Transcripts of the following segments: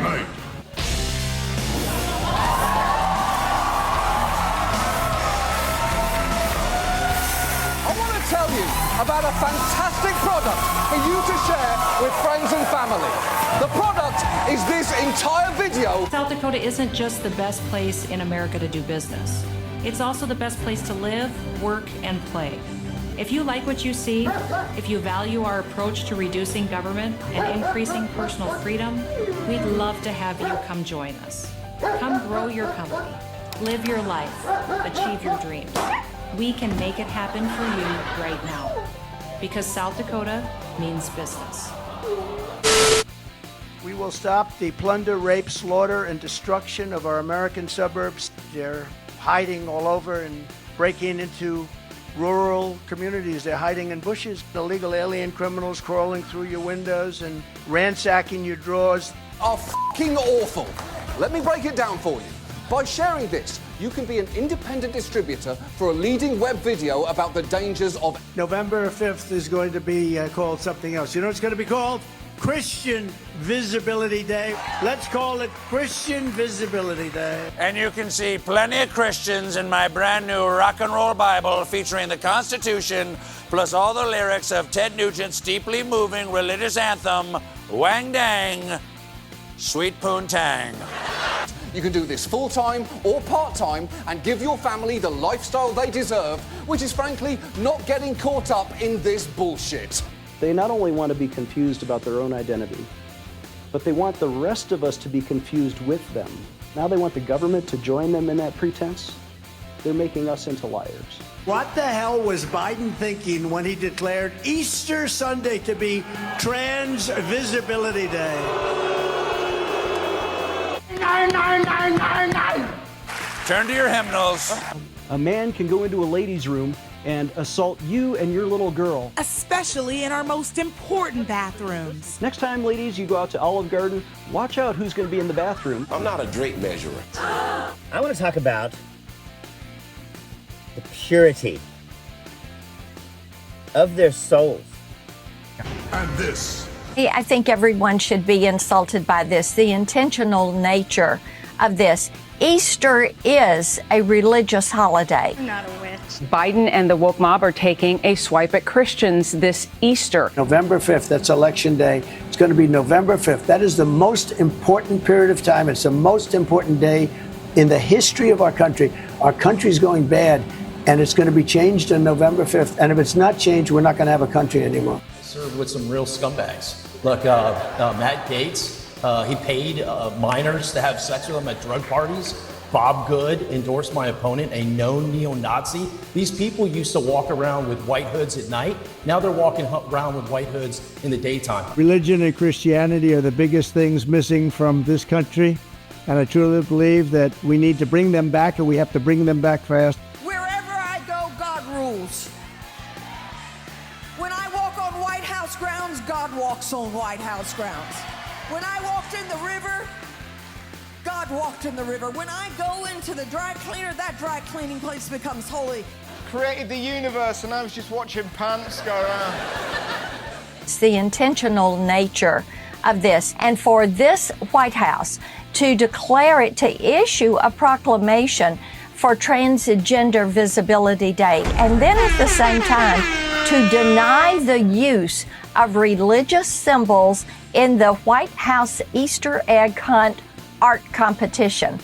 tonight. I want to tell you about a fantastic product for you to share with friends and family. The product is this entire video. South Dakota isn't just the best place in America to do business. It's also the best place to live, work, and play. If you like what you see, if you value our approach to reducing government and increasing personal freedom, we'd love to have you come join us. Come grow your company, live your life, achieve your dreams. We can make it happen for you right now, because South Dakota means business. We will stop the plunder, rape, slaughter, and destruction of our American suburbs. They're hiding all over and breaking into rural communities. They're hiding in bushes. Illegal alien criminals crawling through your windows and ransacking your drawers. Are f***ing awful. Let me break it down for you. By sharing this, you can be an independent distributor for a leading web video about the dangers of... November 5th is going to be called something else. You know what it's going to be called? Christian Visibility Day. Let's call it Christian Visibility Day. And you can see plenty of Christians in my brand new rock and roll Bible featuring the Constitution, plus all the lyrics of Ted Nugent's deeply moving religious anthem, Wang Dang, Sweet Poontang. You can do this full-time or part-time and give your family the lifestyle they deserve, which is frankly not getting caught up in this bullshit. They not only want to be confused about their own identity, but they want the rest of us to be confused with them. Now they want the government to join them in that pretense. They're making us into liars. What the hell was Biden thinking when he declared Easter Sunday to be Trans Visibility Day? Turn to your hymnals. A man can go into a ladies' room and assault you and your little girl. Especially in our most important bathrooms. Next time, ladies, you go out to Olive Garden, watch out who's going to be in the bathroom. I'm not a drape measurer. I want to talk about the purity of their souls. And this. I think everyone should be insulted by this, the intentional nature of this. Easter is a religious holiday. I'm not a witch. Biden and the woke mob are taking a swipe at Christians this Easter. November 5th, that's Election Day. It's going to be November 5th. That is the most important period of time. It's the most important day in the history of our country. Our country's going bad, and it's going to be changed on November 5th. And if it's not changed, we're not going to have a country anymore. Served with some real scumbags. Look, Matt Gaetz, he paid minors to have sex with him at drug parties. Bob Good endorsed my opponent, a known neo-Nazi. These people used to walk around with white hoods at night. Now they're walking around with white hoods in the daytime. Religion and Christianity are the biggest things missing from this country. And I truly believe that we need to bring them back, and we have to bring them back fast. Wherever I go, God rules. When I walk on White House grounds, God walks on White House grounds. When I walked in the river, God walked in the river. When I go into the dry cleaner, that dry cleaning place becomes holy. Created the universe and I was just watching pants go around. It's the intentional nature of this. And for this White House to declare it, to issue a proclamation for Transgender Visibility Day, and then at the same time to deny the use of religious symbols in the White House Easter egg hunt art competition.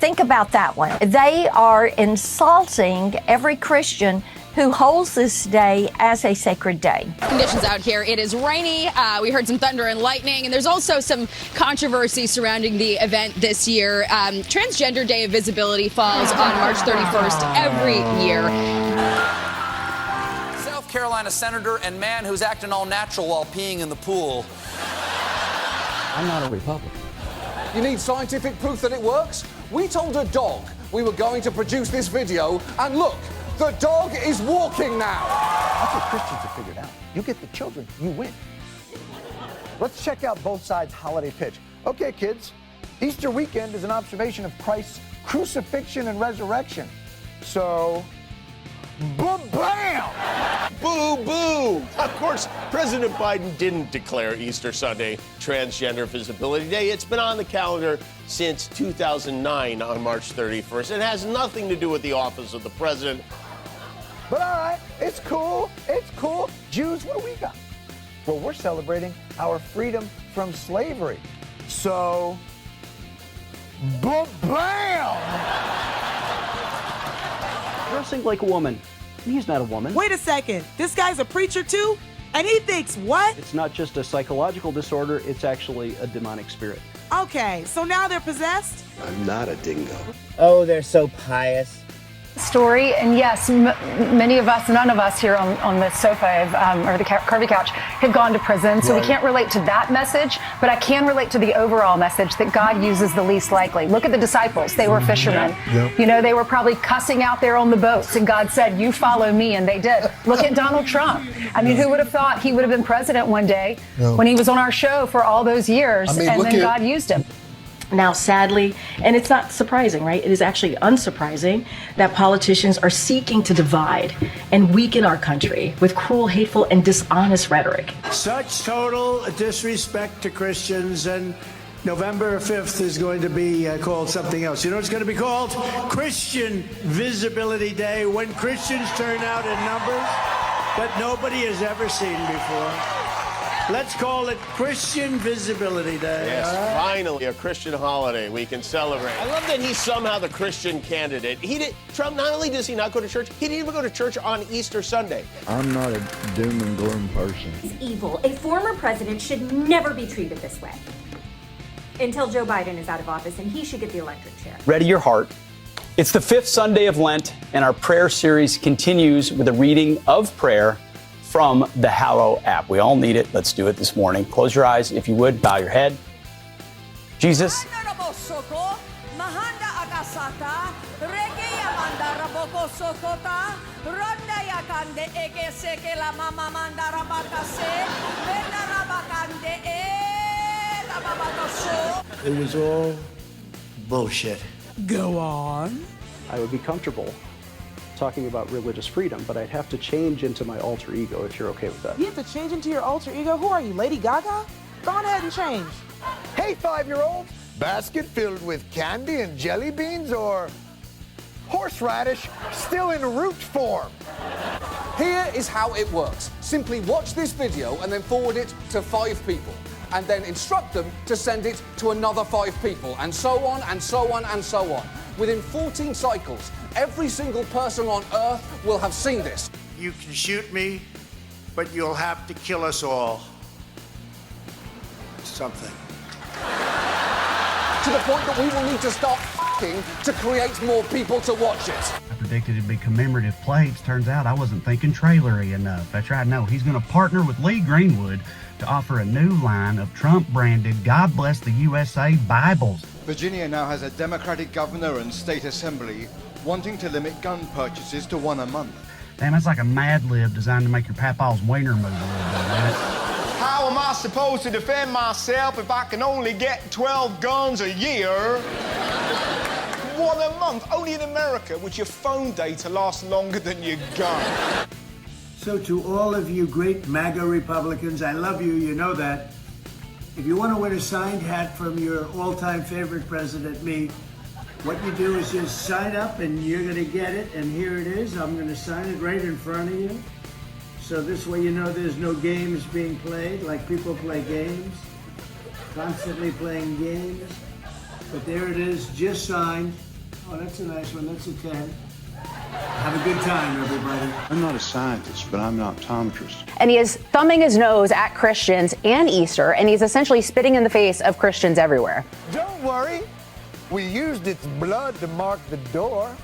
Think about that one. They are insulting every Christian who holds this day as a sacred day. Conditions out here, it is rainy. We heard some thunder and lightning, and there's also some controversy surrounding the event this year. Transgender Day of Visibility falls on March 31st every year. South Carolina senator and man who's acting all natural while peeing in the pool. I'm not a Republican. You need scientific proof that it works? We told a dog we were going to produce this video, and look, the dog is walking now. That's what Christians have figured out. You get the children, you win. Let's check out both sides' holiday pitch. Okay, kids, Easter weekend is an observation of Christ's crucifixion and resurrection. So, Bam! Boo, boo! Of course, President Biden didn't declare Easter Sunday Transgender Visibility Day. It's been on the calendar since 2009 on March 31st. It has nothing to do with the office of the president. But all right, it's cool. It's cool. Jews, what do we got? Well, we're celebrating our freedom from slavery. So, bam! Dressing like a woman. He's not a woman. Wait a second. This guy's a preacher too? And he thinks what? It's not just a psychological disorder, it's actually a demonic spirit. Okay, so now they're possessed? I'm not a dingo. Oh, they're so pious. Story, and yes, many of us, none of us here on the sofa or the curvy couch have gone to prison, so we can't relate to that message, but I can relate to the overall message that God uses the least likely. Look at the disciples. They were fishermen. You know, they were probably cussing out there on the boats, and God said, you follow me, and they did. Look at Donald Trump. I mean, who would have thought he would have been president one day when he was on our show for all those years, and then God used him. Now, sadly, and it's not surprising, right? It is actually unsurprising that politicians are seeking to divide and weaken our country with cruel, hateful, and dishonest rhetoric. Such total disrespect to Christians, and November 5th is going to be called something else. You know what it's going to be called? Christian Visibility Day, when Christians turn out in numbers that nobody has ever seen before. Let's call it Christian Visibility Day. Yes, finally a Christian holiday we can celebrate. I love that he's somehow the Christian candidate. Trump, not only does he not go to church, he didn't even go to church on Easter Sunday. I'm not a doom and gloom person. He's evil. A former president should never be treated this way. Until Joe Biden is out of office, and he should get the electric chair. Ready your heart. It's the 5th Sunday of Lent, and our prayer series continues with a reading of prayer from the Hallow app. We all need it. Let's do it this morning. Close your eyes, if you would. Bow your head. Jesus. It was all bullshit. Go on. I would be comfortable talking about religious freedom, but I'd have to change into my alter ego if you're okay with that. You have to change into your alter ego? Who are you, Lady Gaga? Go on ahead and change. Hey, 5-year-olds, basket filled with candy and jelly beans or horseradish still in root form? Here is how it works. Simply watch this video and then forward it to 5 people. And then instruct them to send it to another 5 people, and so on, and so on, and so on. Within 14 cycles, every single person on Earth will have seen this. You can shoot me, but you'll have to kill us all. Something. To the point that we will need to start f***ing to create more people to watch it. I predicted it'd be commemorative plates. Turns out I wasn't thinking trailery enough. That's right, no, he's going to partner with Lee Greenwood to offer a new line of Trump-branded God Bless the USA Bibles. Virginia now has a Democratic governor and state assembly wanting to limit gun purchases to 1 a month. Damn, that's like a Mad Lib designed to make your papa's wiener move a little bit, right? How am I supposed to defend myself if I can only get 12 guns a year? 1 a month, only in America would your phone data last longer than your gun. So to all of you great MAGA Republicans, I love you, you know that. If you want to win a signed hat from your all-time favorite president, me, what you do is just sign up and you're going to get it, and here it is. I'm going to sign it right in front of you. So this way you know there's no games being played, like people play games, constantly playing games. But there it is, just signed. Oh, that's a nice one, that's a 10. Have a good time, everybody. I'm not a scientist, but I'm an optometrist. And he is thumbing his nose at Christians and Easter, and he's essentially spitting in the face of Christians everywhere. Don't worry. We used its blood to mark the door.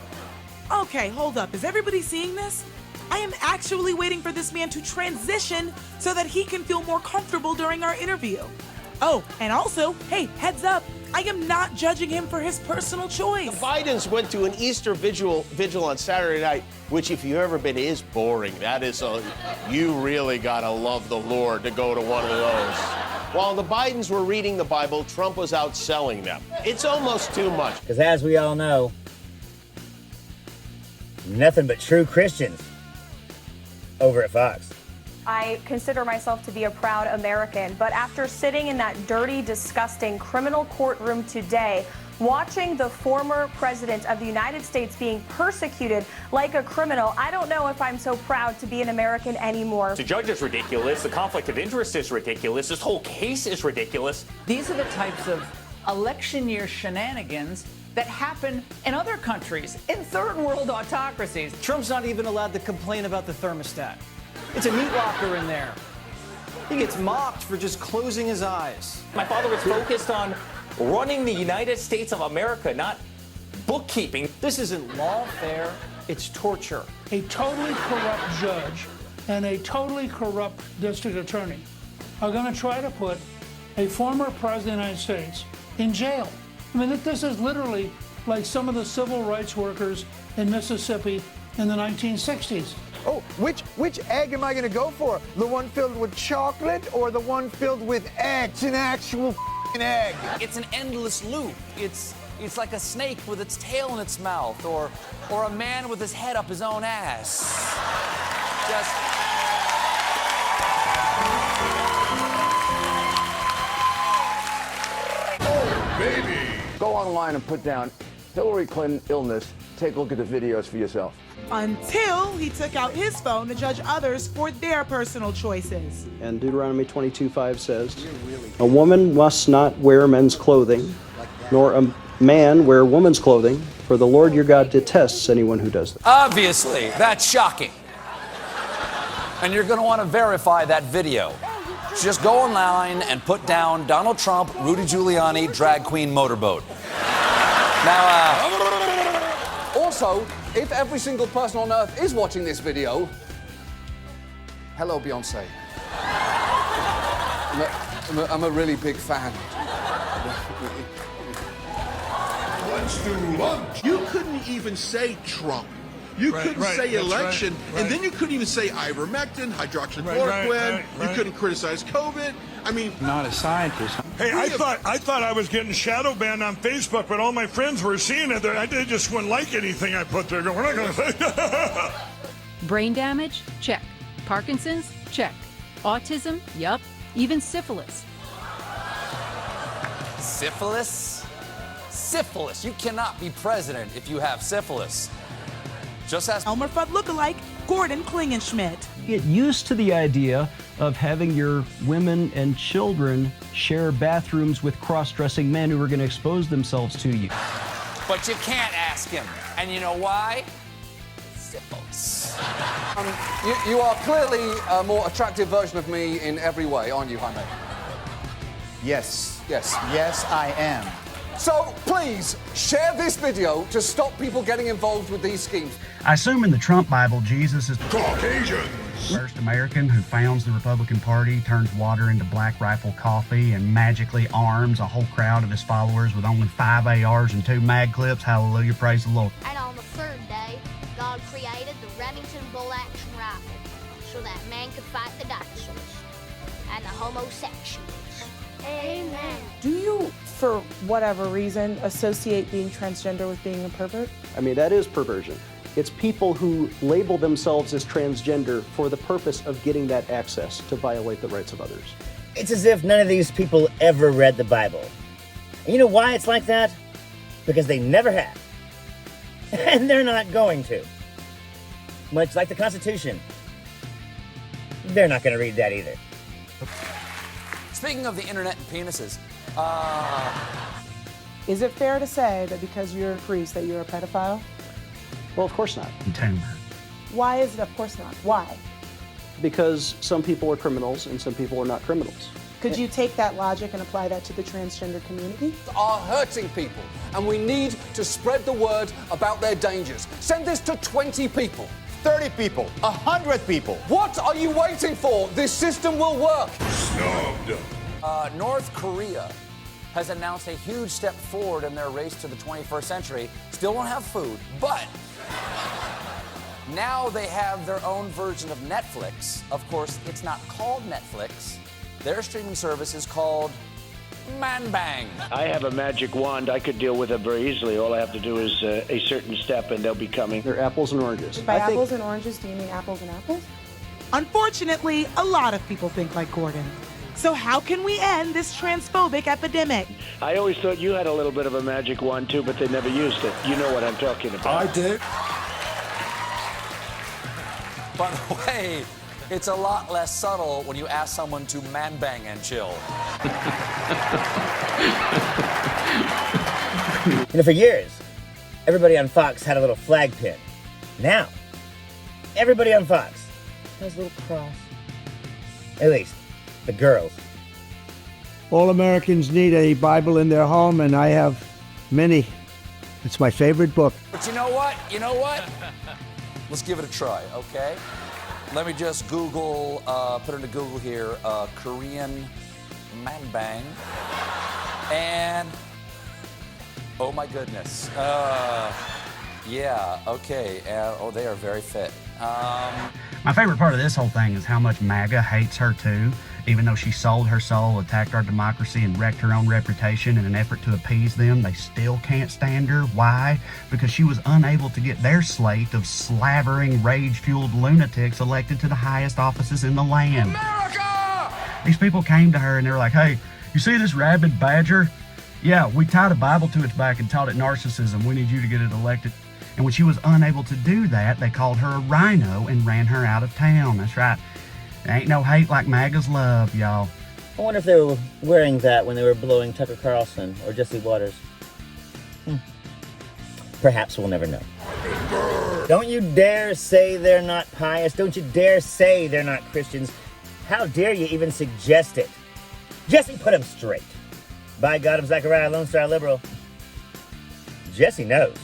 Okay, hold up. Is everybody seeing this? I am actually waiting for this man to transition so that he can feel more comfortable during our interview. Oh, and also, hey, heads up, I am not judging him for his personal choice. The Bidens went to an Easter vigil on Saturday night, which if you've ever been is boring. That is you really gotta love the Lord to go to one of those. While the Bidens were reading the Bible, Trump was out selling them. It's almost too much. Because as we all know, nothing but true Christians over at Fox. I consider myself to be a proud American, but after sitting in that dirty, disgusting criminal courtroom today, watching the former president of the United States being persecuted like a criminal, I don't know if I'm so proud to be an American anymore. The judge is ridiculous. The conflict of interest is ridiculous. This whole case is ridiculous. These are the types of election year shenanigans that happen in other countries, in third world autocracies. Trump's not even allowed to complain about the thermostat. It's a meat locker in there. He gets mocked for just closing his eyes. My father was focused on running the United States of America, not bookkeeping. This isn't lawfare, it's torture. A totally corrupt judge and a totally corrupt district attorney are going to try to put a former president of the United States in jail. I mean, this is literally like some of the civil rights workers in Mississippi in the 1960s. Oh, which egg am I going to go for? The one filled with chocolate or the one filled with eggs? An actual f***ing egg. It's an endless loop. It's like a snake with its tail in its mouth, or a man with his head up his own ass. Just. Oh, baby. Go online and put down Hillary Clinton illness. Take a look at the videos for yourself. Until he took out his phone to judge others for their personal choices. And Deuteronomy 22:5 says, a woman must not wear men's clothing, nor a man wear woman's clothing, for the Lord your God detests anyone who does that. Obviously, that's shocking. And you're going to want to verify that video. Just go online and put down Donald Trump, Rudy Giuliani, drag queen motorboat. Now, Also, if every single person on earth is watching this video, hello, Beyonce. I'm a really big fan. Let's do lunch. You couldn't even say Trump. You couldn't say election, and then you couldn't even say ivermectin, hydroxychloroquine. You couldn't criticize COVID. I mean, Not a scientist. hey, I thought I was getting shadow banned on Facebook, but all my friends were seeing it. They just wouldn't like anything I put there. We're not going to say. Brain damage? Check. Parkinson's? Check. Autism? Yup. Even syphilis. syphilis? Syphilis. You cannot be president if you have syphilis. Just ask Elmer Fudd lookalike Gordon Klingenschmidt. Get used to the idea of having your women and children share bathrooms with cross-dressing men who are going to expose themselves to you. But you can't ask him. And you know why? Syphilis. You are clearly a more attractive version of me in every way, aren't you, Jaime? Yes. Yes. Yes, I am. So, please, share this video to stop people getting involved with these schemes. I assume in the Trump Bible, Jesus is Caucasians. First American who founds the Republican Party, turns water into Black Rifle coffee, and magically arms a whole crowd of his followers with only 5 ARs and 2 mag clips. Hallelujah, praise the Lord. And on the third day, God created the Remington bolt-action rifle so that man could fight the dinosaurs and the homosexuals. Amen. Do you, for whatever reason, associate being transgender with being a pervert? I mean, that is perversion. It's people who label themselves as transgender for the purpose of getting that access to violate the rights of others. It's as if none of these people ever read the Bible. And you know why it's like that? Because they never have. And they're not going to. Much like the Constitution. They're not going to read that either. Speaking of the internet and penises, Is it fair to say that because you're a priest that you're a pedophile? Well, of course not. Why is it of course not? Why? Because some people are criminals and some people are not criminals. Could you take that logic and apply that to the transgender community? Are hurting people, and we need to spread the word about their dangers. Send this to 20 people. 30 people. 100 people. What are you waiting for? This system will work. Snubbed. North Korea has announced a huge step forward in their race to the 21st century. Still don't have food, but now they have their own version of Netflix. Of course, it's not called Netflix. Their streaming service is called man bang. I have a magic wand. I could deal with it very easily. All I have to do is a certain step and they'll be coming. They're apples and oranges. By apples and oranges, do you mean apples and apples? Unfortunately, a lot of people think like Gordon. So how can we end this transphobic epidemic? I always thought you had a little bit of a magic wand too, but they never used it. You know what I'm talking about. I do. By the way, it's a lot less subtle when you ask someone to man bang and chill. For years, everybody on Fox had a little flag pin. Now, everybody on Fox has a little cross. At least, the girls. All Americans need a Bible in their home, and I have many. It's my favorite book. But you know what? Let's give it a try, okay? Let me just Google, put into Google here, Korean man bang. And, oh my goodness. Yeah, okay. They are very fit. My favorite part of this whole thing is how much MAGA hates her too, even though she sold her soul, attacked our democracy, and wrecked her own reputation in an effort to appease them. They still can't stand her. Why? Because she was unable to get their slate of slavering, rage-fueled lunatics elected to the highest offices in the land. America! These people came to her and they were like, hey, you see this rabid badger? Yeah, we tied a Bible to its back and taught it narcissism. We need you to get it elected. And when she was unable to do that, they called her a rhino and ran her out of town. That's right. There ain't no hate like MAGA's love, y'all. I wonder if they were wearing that when they were blowing Tucker Carlson or Jesse Waters. Perhaps we'll never know. Don't you dare say they're not pious. Don't you dare say they're not Christians. How dare you even suggest it? Jesse, put him straight. By God, I'm Zachariah, Lone Star Liberal. Jesse knows.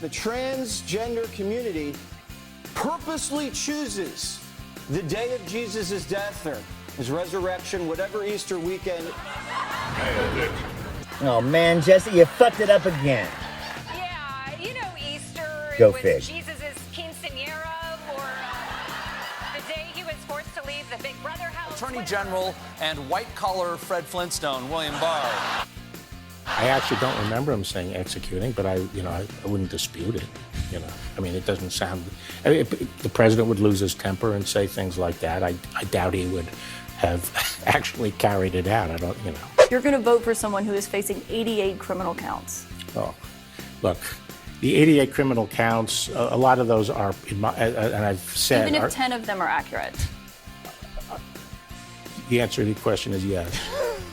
The transgender community purposely chooses the day of Jesus' death or his resurrection, whatever Easter weekend. Oh man, Jesse, you fucked it up again. Yeah, Easter Go was fig. Jesus' quinceanera, or the day he was forced to leave the Big Brother house. Attorney General and white-collar Fred Flintstone, William Barr. I actually don't remember him saying executing, but I wouldn't dispute it. It doesn't sound. The president would lose his temper and say things like that. I doubt he would have actually carried it out. You're going to vote for someone who is facing 88 criminal counts. Oh, look, the 88 criminal counts. A lot of those are, and I've said, even if 10 of them are accurate. The answer to the question is yes.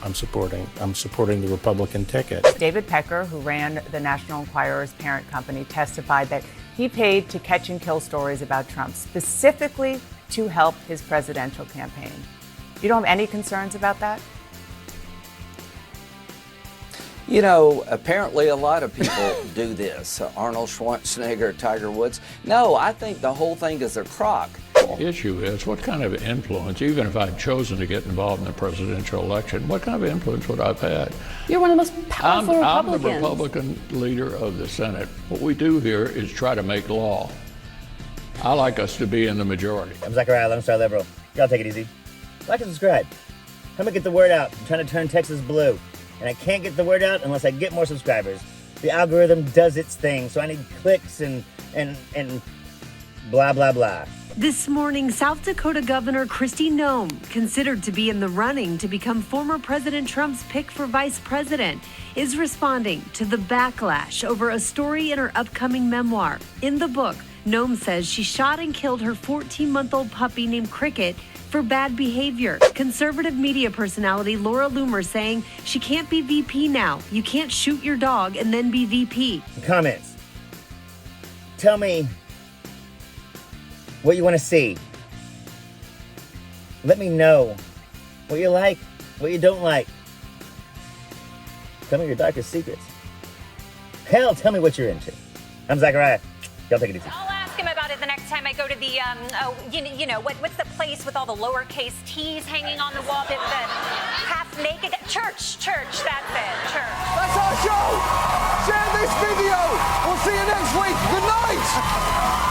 I'm supporting the Republican ticket. David Pecker, who ran the National Enquirer's parent company, testified that he paid to catch and kill stories about Trump specifically to help his presidential campaign. You don't have any concerns about that? Apparently a lot of people do this. Arnold Schwarzenegger, Tiger Woods. No, I think the whole thing is a crock. The issue is what kind of influence, even if I'd chosen to get involved in the presidential election, what kind of influence would I have had? You're one of the most powerful Republicans. I'm the Republican leader of the Senate. What we do here is try to make law. I like us to be in the majority. I'm Zachariah, Lone Star Liberal. Y'all take it easy. Like and subscribe. Help me get the word out. I'm trying to turn Texas blue. And I can't get the word out unless I get more subscribers. The algorithm does its thing, so I need clicks and blah, blah, blah. This morning, South Dakota Governor Kristi Noem, considered to be in the running to become former President Trump's pick for vice president, is responding to the backlash over a story in her upcoming memoir. In the book, Noem says she shot and killed her 14-month-old puppy named Cricket for bad behavior. Conservative media personality Laura Loomer saying she can't be VP now. You can't shoot your dog and then be VP. Comments. Tell me what you want to see. Let me know what you like, what you don't like. Tell me your darkest secrets. Hell, tell me what you're into. I'm Zachariah. Y'all take it easy. I'll ask him about it the next time I go to the, what's the place with all the lowercase T's hanging on the wall? The half-naked church, that's it, church. That's our show! Share this video! We'll see you next week. Good night!